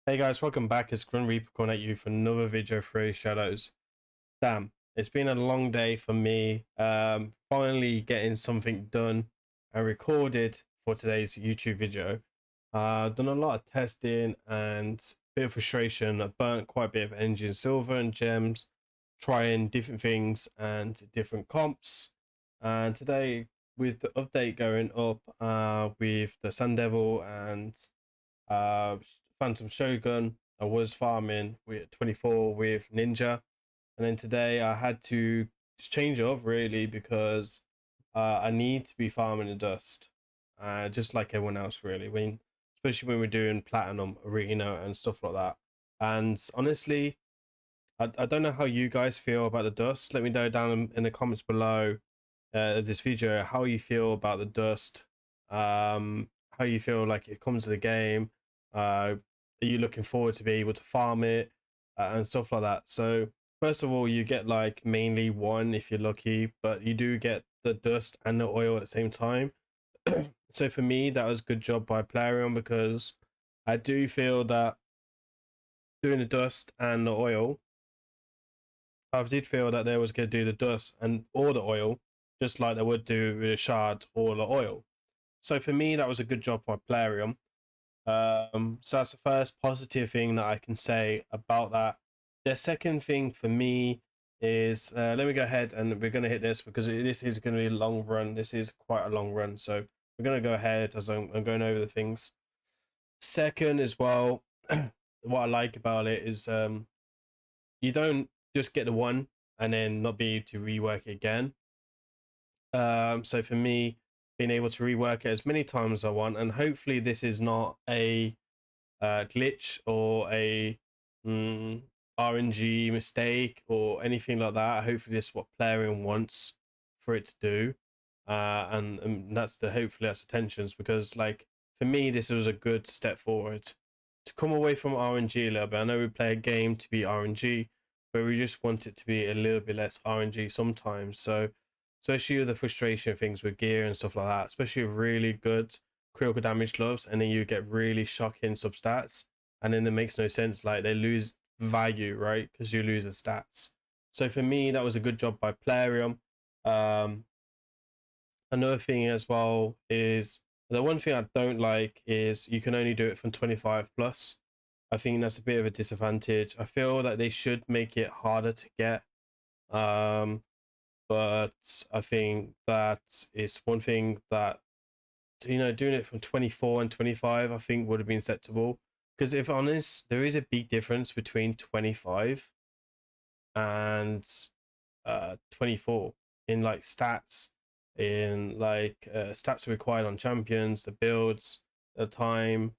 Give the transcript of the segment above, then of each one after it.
Hey guys, welcome back. It's Grimreaper coming at you for another video for Raidshadowlegends. Damn, it's been a long day for me. Finally getting something done and recorded for today's YouTube video. Done a lot of testing and a bit of frustration. I burnt quite a bit of energy in silver and gems, trying different things and different comps. And today, with the update going up, with the Sun Devil and Phantom Shogun. I was farming with 24 with Ninja, and then today I had to just change up really because I need to be farming the dust, just like everyone else really. Especially when we're doing platinum arena and stuff like that. And honestly, I don't know how you guys feel about the dust. Let me know down in the comments below this video how you feel about the dust, how you feel like it comes to the game. Are you looking forward to be able to farm it and stuff like that? So first of all, you get like mainly one if you're lucky, but you do get the dust and the oil at the same time. So for me, that was a good job by Plarion because I do feel that doing the dust and the oil, I did feel that they was going to do the dust and all the oil, just like they would do with a shard or the oil. So for me, that was a good job by Plarium. So that's the first positive thing that I can say about that. The second thing for me is let me go ahead and we're going to hit this because this is going to be a long run. This is quite a long run, so we're going to go ahead as I'm going over the things. Second, as well, what I like about it is you don't just get the one and then not be able to rework it again. So for me, being able to rework it as many times as I want, and hopefully this is not a glitch or a RNG mistake or anything like that. Hopefully this is what Plarium wants for it to do, and that's the hopefully that's the tensions, because like for me this was a good step forward to come away from RNG a little bit. I know we play a game to be RNG, but we just want it to be a little bit less RNG sometimes. So especially with the frustration things with gear and stuff like that, especially with really good critical damage gloves, and then you get really shocking substats, and then it makes no sense. Like they lose value, right? Because you lose the stats. So for me, that was a good job by Plarium. Um, Another thing as well is the one thing I don't like is you can only do it from 25 plus. I think that's a bit of a disadvantage. I feel that they should make it harder to get. But I think that is one thing that, you know, doing it from 24 and 25 I think would have been acceptable, because if honest, there is a big difference between 25 and 24 in like stats, in like stats required on champions, the builds, the time,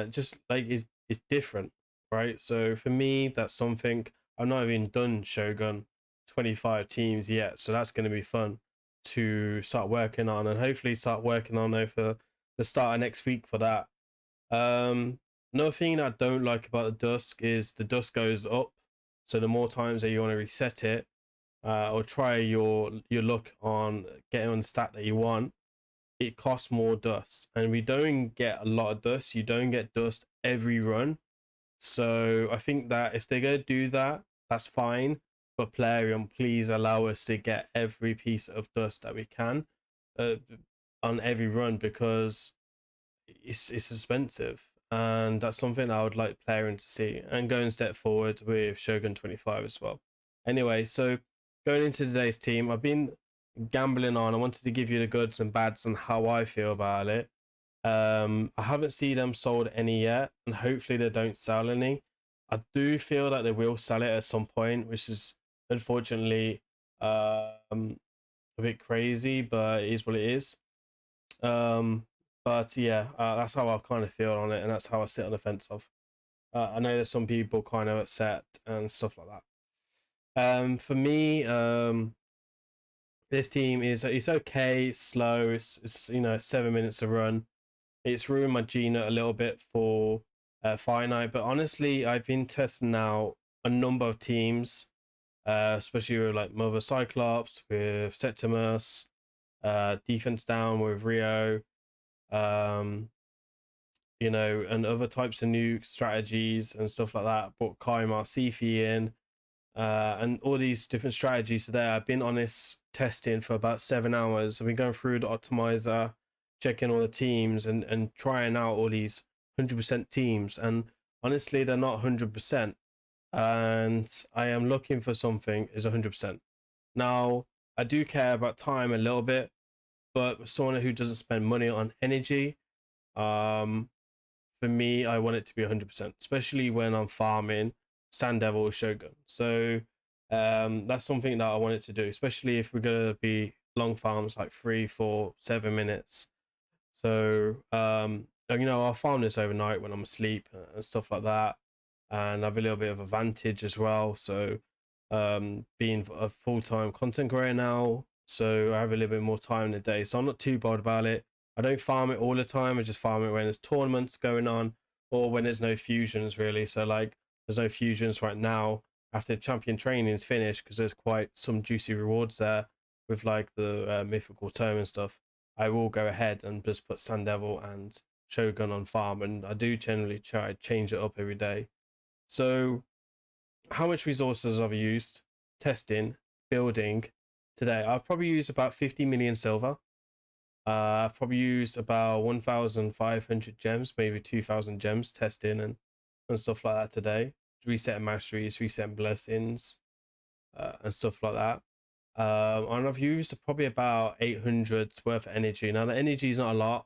just like is different, right? So for me, that's something. I've not even done Shogun 25 teams yet, so that's going to be fun to start working on, and hopefully start working on over the start of next week for that. Another thing I don't like about the dusk is the dust goes up, so the more times that you want to reset it, or try your luck on getting on the stat that you want, it costs more dust, and we don't get a lot of dust. You don't get dust every run, so I think that if they're gonna do that, that's fine. But Plarium, please allow us to get every piece of dust that we can uh, on every run, because it's expensive, and that's something I would like Plarium to see and go and step forward with Shogun 25 as well. Anyway, so going into today's team, I've been gambling on. I wanted to give you the goods and bads and how I feel about it. I haven't seen them sold any yet, and hopefully they don't sell any. I do feel that they will sell it at some point, which is unfortunately a bit crazy, but it is what it is. But yeah, that's how I kind of feel on it, and that's how I sit on the fence of. I know there's some people kind of upset and stuff like that. For me, this team is, it's okay, it's slow. It's 7 minutes to run. It's ruined my Gina a little bit for finite, but honestly, I've been testing now a number of teams, especially with like Mother Cyclops, with Septimus, defense down with Rio, um, you know, and other types of new strategies and stuff like that. Brought Kaimar Sifi in, and all these different strategies today. I've been on this testing for about 7 hours. I've been going through the optimizer, checking all the teams and trying out all these 100% teams. And honestly, they're not 100%. And I am looking for something is 100%. Now, I do care about time a little bit, but someone who doesn't spend money on energy, um, for me, I want it to be 100%, especially when I'm farming Sand Devil or Shogun. So that's something that I wanted to do, especially if we're going to be long farms like 3, 4, 7 minutes. So, you know, I'll farm this overnight when I'm asleep and stuff like that. And I have a little bit of advantage as well. So, being a full-time content creator now, so I have a little bit more time in the day. So I'm not too bothered about it. I don't farm it all the time. I just farm it when there's tournaments going on or when there's no fusions really. So like there's no fusions right now after champion training is finished because there's quite some juicy rewards there with like the mythical tome and stuff. I will go ahead and just put Sand Devil and Shogun on farm, and I do generally try to change it up every day. So how much resources I've used testing, building today? I've probably used about 50 million silver. I've probably used about 1,500 gems, maybe 2,000 gems testing and stuff like that today. Resetting masteries, resetting blessings, and stuff like that. And I've used probably about 800 worth of energy. Now the energy is not a lot,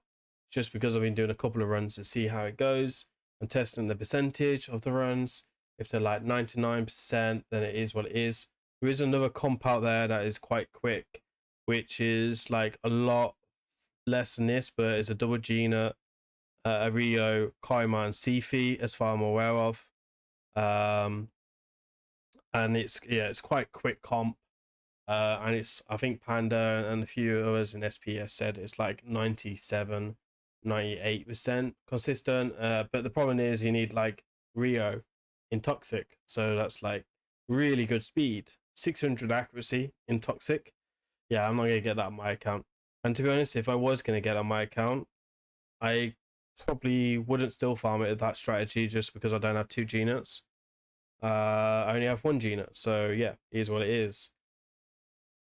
just because I've been doing a couple of runs to see how it goes and testing the percentage of the runs. If they're like 99%, then it is what it is. There is another comp out there that is quite quick, which is like a lot less than this, but it's a double Gina, a Rio, Kaima, and Sifi, as far I'm aware of. And it's quite quick comp. And it's, I think Panda and a few others in SPS said it's like 97, 98% consistent. But the problem is you need like Rio in Toxic. So that's like really good speed. 600 accuracy in Toxic. Yeah, I'm not going to get that on my account. And to be honest, if I was going to get on my account, I probably wouldn't still farm it at that strategy just because I don't have 2 G-nuts. I only have 1 G-nut. So yeah, it is what it is.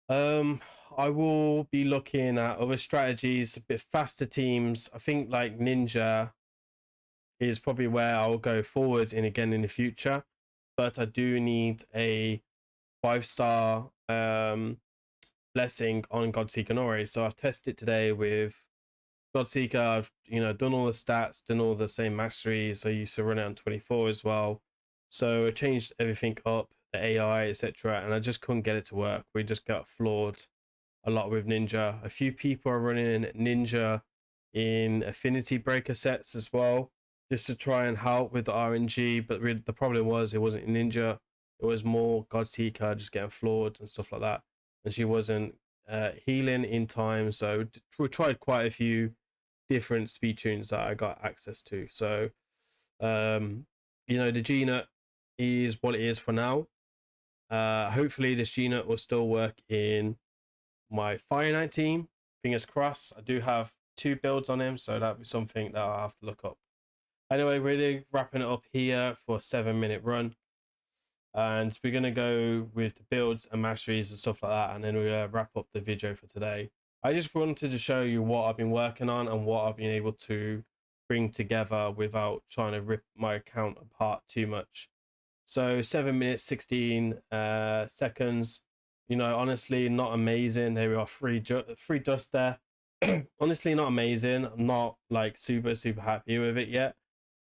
I will be looking at other strategies, a bit faster teams. I think like Ninja is probably where I'll go forward in again in the future, but I do need a 5-star blessing on Godseeker Nori. So I've tested it today with Godseeker. I've done all the stats, done all the same masteries. I used to run it on 24 as well. So I changed everything up, the AI, etc., and I just couldn't get it to work. We just got flawed a lot with Ninja. A few people are running Ninja in Affinity Breaker sets as well, just to try and help with the RNG. But the problem was it wasn't Ninja. It was more Godseeker just getting flawed and stuff like that. And she wasn't healing in time. So we tried quite a few different speed tunes that I got access to. So, the G-Nut is what it is for now. Hopefully this G-Nut will still work in my Fire Knight team. Fingers crossed. I do have 2 builds on him, so that'll be something that I'll have to look up. Anyway, really wrapping it up here for a 7-minute run. And we're going to go with the builds and masteries and stuff like that, and then we'll wrap up the video for today. I just wanted to show you what I've been working on and what I've been able to bring together without trying to rip my account apart too much. So 7 minutes, 16 seconds. Honestly, not amazing. There we are, free dust there. Honestly, not amazing. I'm not like super happy with it yet.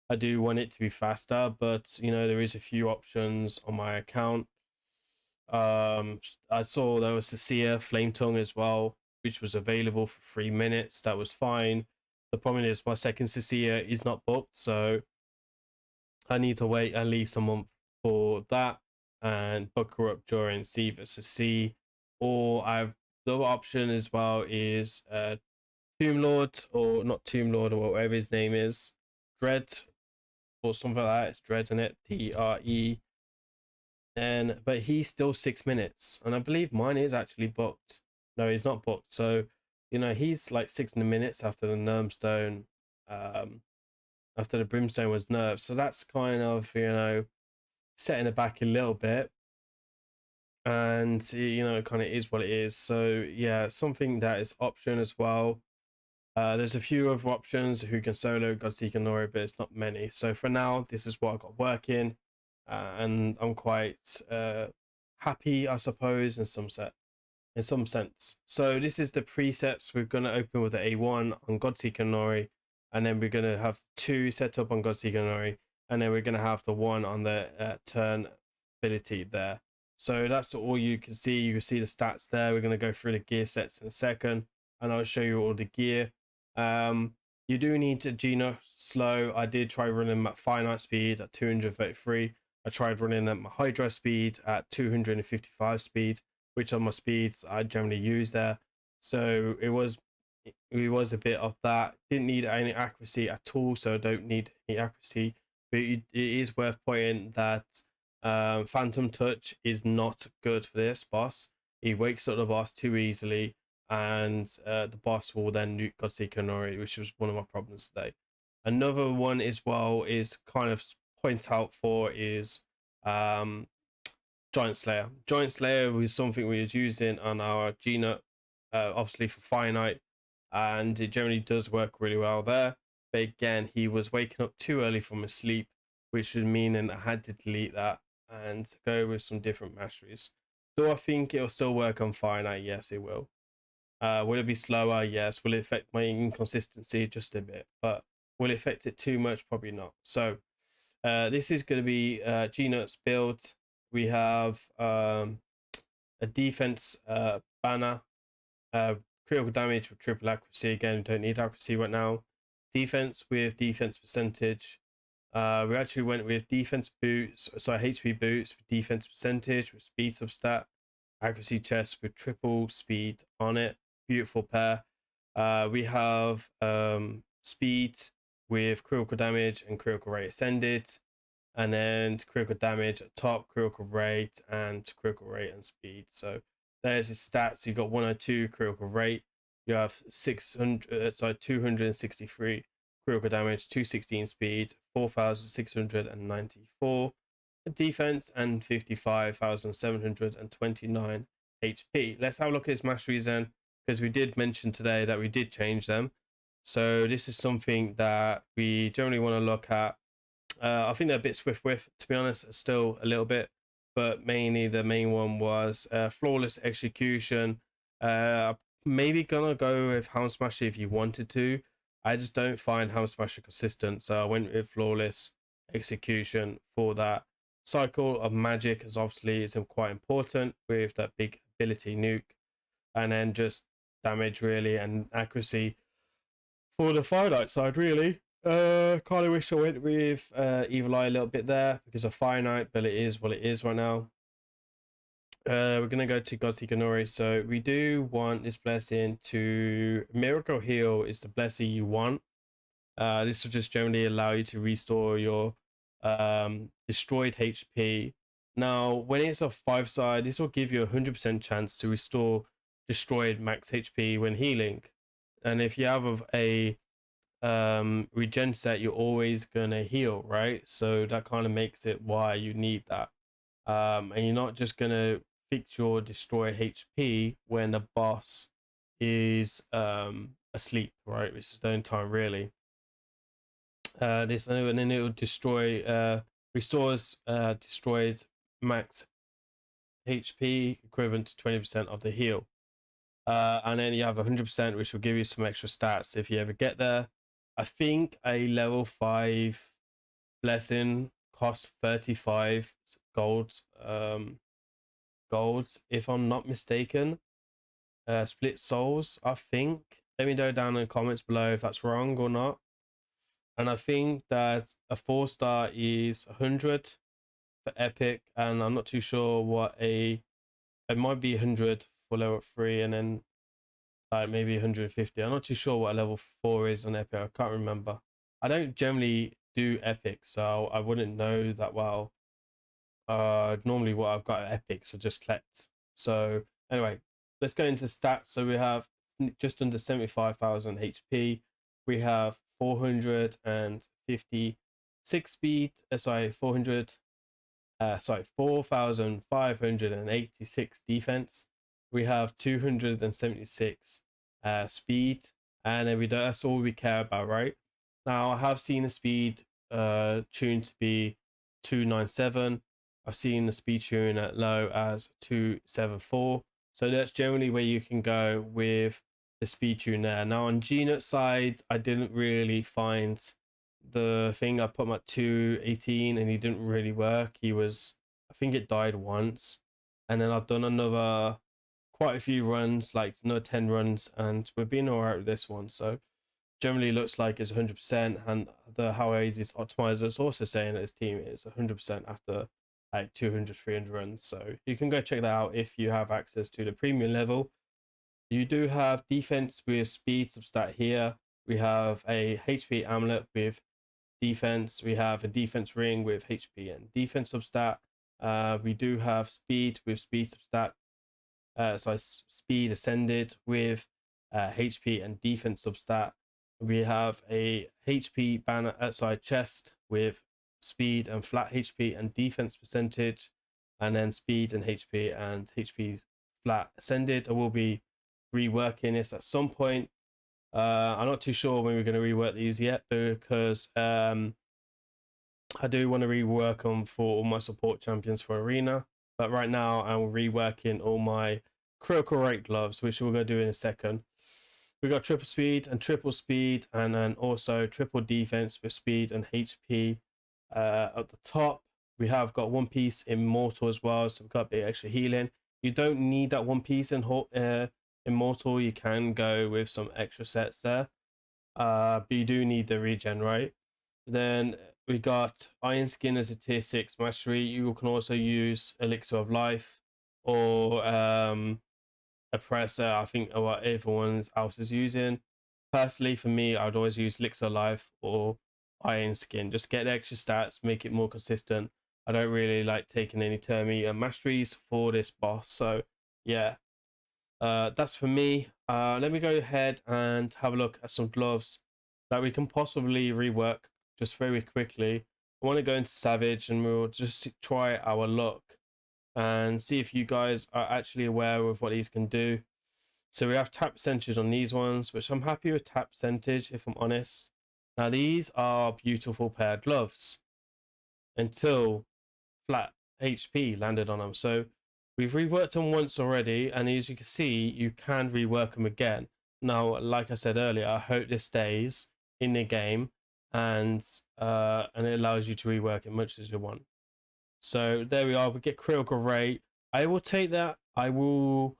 I do want it to be faster, but there is a few options on my account. I saw there was the Seer Flame Tongue as well, which was available for 3 minutes. That was fine. The problem is my second Seer is not booked, so I need to wait at least a month for that and book her up during C versus C. Or the other option as well is Tomb Lord, or not Tomb Lord, or whatever his name is, Dread or something like that. It's Dread in it, DRE. But he's still 6 minutes, and I believe mine is actually booked. No, he's not booked. So he's like 6 minutes after the Nermstone after the brimstone was nerfed. So that's kind of, you know, setting it back a little bit. And, you know, it kind of is what it is. So yeah, something that is option as well. There's a few other options who can solo Godseeker Nori, but it's not many. So for now, this is what I got working, and I'm quite happy, I suppose, in some sense. So this is the presets. We're going to open with the A1 on Godseeker Nori, and then we're going to have 2 set up on Godseeker Nori, and then we're going to have the 1 on the turn ability there. So that's all you can see. You can see the stats there. We're going to go through the gear sets in a second, and I'll show you all the gear. You do need to Geno slow. I did try running at finite speed at 233. I tried running at my Hydra speed at 255 speed, which are my speeds I generally use there. So it was a bit of that. Didn't need any accuracy at all, so I don't need any accuracy. But it is worth pointing that Phantom Touch is not good for this boss. He wakes up the boss too easily, and the boss will then nuke Godseeker Nori, which was one of my problems today. Another one as well is kind of point out for is Giant Slayer. Giant Slayer was something we was using on our Geno, obviously for finite, and it generally does work really well there. But again, he was waking up too early from his sleep, which would mean I had to delete that and go with some different masteries. Do I think it'll still work on finite? Yes, it will. Will it be slower? Yes. Will it affect my inconsistency? Just a bit. But will it affect it too much? Probably not. So this is going to be Geno's build. We have a defense banner, critical damage with triple accuracy. Again, we don't need accuracy right now. Defense with defense percentage. We actually went with defense boots, sorry, HP boots with defense percentage with speed substat, accuracy chest with triple speed on it. Beautiful pair. We have speed with critical damage and critical rate ascended, and then critical damage at top, critical rate, and critical rate and speed. So there's his stats. You got 102 critical rate. You have 263 critical damage, 216 speed, 4,694 defense, and 55,729 HP. Let's have a look at his masteries then, because we did mention today that we did change them. So this is something that we generally want to look at. I think they're a bit swift with, to be honest, still a little bit, but mainly the main one was flawless execution. Maybe gonna go with Hound Smasher if you wanted to. I just don't find Hound Smasher consistent, so I went with flawless execution for that. Cycle of magic is obviously quite important with that big ability nuke, and then just damage really and accuracy for the finite side really. Kind of wish I went with Evil Eye a little bit there because of finite, but it is what it is right now. We're gonna go to Godseeker Nori. So we do want this blessing to Miracle Heal is the blessing you want. This will just generally allow you to restore your destroyed HP. Now, when it's a 5-side, this will give you a 100% chance to restore destroyed max HP when healing. And if you have a regen set, you're always gonna heal, right? So that kind of makes it why you need that. And you're not just gonna fix your destroy HP when the boss is asleep, right? Which is the only time really. This and then it will destroy restores destroyed max HP equivalent to 20% of the heal. And then you have 100%, which will give you some extra stats if you ever get there. I think a level 5 blessing costs 35 gold, if I'm not mistaken. Split souls, I think. Let me know down in the comments below if that's wrong or not. And I think that a 4-star is 100 for epic, and I'm not too sure what it might be 100 for level 3, and then like maybe 150. I'm not too sure what a level 4 is on epic. I can't remember. I don't generally do epic, so I wouldn't know that well. Normally what I've got at epics are just collect. So anyway, let's go into stats. So we have just under 75,000 HP. We have 456 speed, 4,586 defense. We have 276 speed, and then that's all we care about, right? Now I have seen the speed tuned to be 297. I've seen the speed tune at low as 274. So that's generally where you can go with the speed tune there. Now on GNUT side, I didn't really find the thing. I put him at 218 and he didn't really work. I think it died once. And then I've done quite a few runs, like another 10 runs, and we've been alright with this one. So generally looks like it's 100%, and the how Hades optimizer is also saying that his team is 100% after like 200 300 runs. So you can go check that out if you have access to the premium level. You do have defense with speed substat here. We have a HP amulet with defense. We have a defense ring with HP and defense substat. We do have speed with speed substat. Speed ascended with HP and defense substat. We have a HP banner outside chest with speed and flat HP and defense percentage, and then speed and HP flat ascended. I will be reworking this at some point. I'm not too sure when we're going to rework these yet, because I do want to rework them for all my support champions for arena. But right now I'm reworking all my critical rate gloves, which we're going to do in a second. We got triple speed and triple speed, and then also triple defense with speed and HP. At the top, we have got one piece immortal as well, so we've got a bit extra healing. You don't need that one piece in immortal. You can go with some extra sets there, but you do need the regen, right? Then we got Iron Skin as a tier 6 mastery. You can also use Elixir of Life or Oppressor, I think, what everyone else is using. Personally, for me, I'd always use Elixir of Life or Iron Skin. Just get the extra stats, make it more consistent. I don't really like taking any Termi masteries for this boss. So yeah, that's for me. Let me go ahead and have a look at some gloves that we can possibly rework just very quickly. I want to go into Savage and we'll just try our luck and see if you guys are actually aware of what these can do. So we have tap percentage on these ones, which I'm happy with tap percentage, if I'm honest. Now these are beautiful paired gloves until flat HP landed on them. So we've reworked them once already, and as you can see, you can rework them again. Now, like I said earlier, I hope this stays in the game, and it allows you to rework it much as you want. So there we are. We get critical rate. I will take that. I won't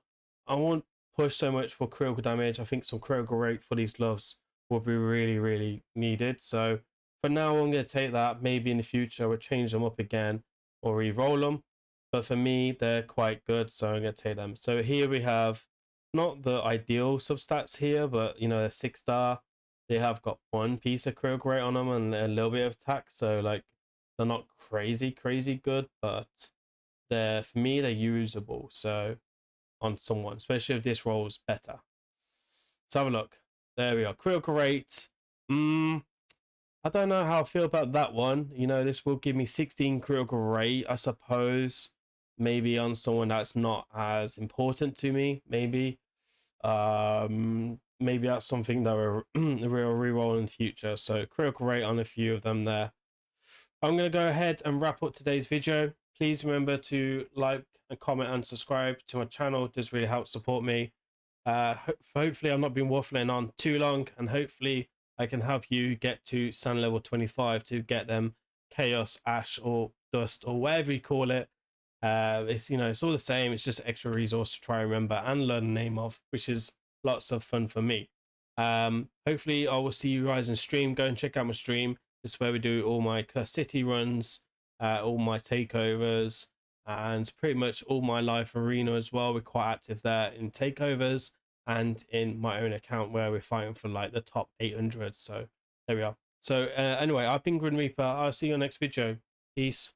push so much for critical damage. I think some critical rate for these gloves will be really, really needed. So for now, I'm going to take that. Maybe in the future, we'll change them up again or re-roll them. But for me, they're quite good, so I'm going to take them. So here we have not the ideal substats here, but you know, a 6-star. They have got one piece of critical rate on them and a little bit of attack. So like, they're not crazy good, but for me, they're usable. So on someone, especially if this rolls better. Let's have a look. There we are. Critical rate. I don't know how I feel about that one. You know, this will give me 16 critical rate, I suppose. Maybe on someone that's not as important to me. Maybe that's something that we'll reroll in the future. So critical rate on a few of them there. I'm going to go ahead and wrap up today's video. Please remember to like and comment and subscribe to my channel. It does really help support me. Hopefully I've not been waffling on too long, and hopefully I can help you get to Sun level 25 to get them Chaos, Ash, or Dust, or whatever you call it. It's, you know, it's all the same. It's just extra resource to try and remember and learn the name of, which is lots of fun for me. Hopefully I will see you guys in stream. Go and check out my stream. This is where we do all my Curse City runs, all my takeovers, and pretty much all my live arena as well. We're quite active there in takeovers and in my own account where we're fighting for like the top 800. So there we are. So anyway, I've been Grim Reaper. I'll see you on next video. Peace.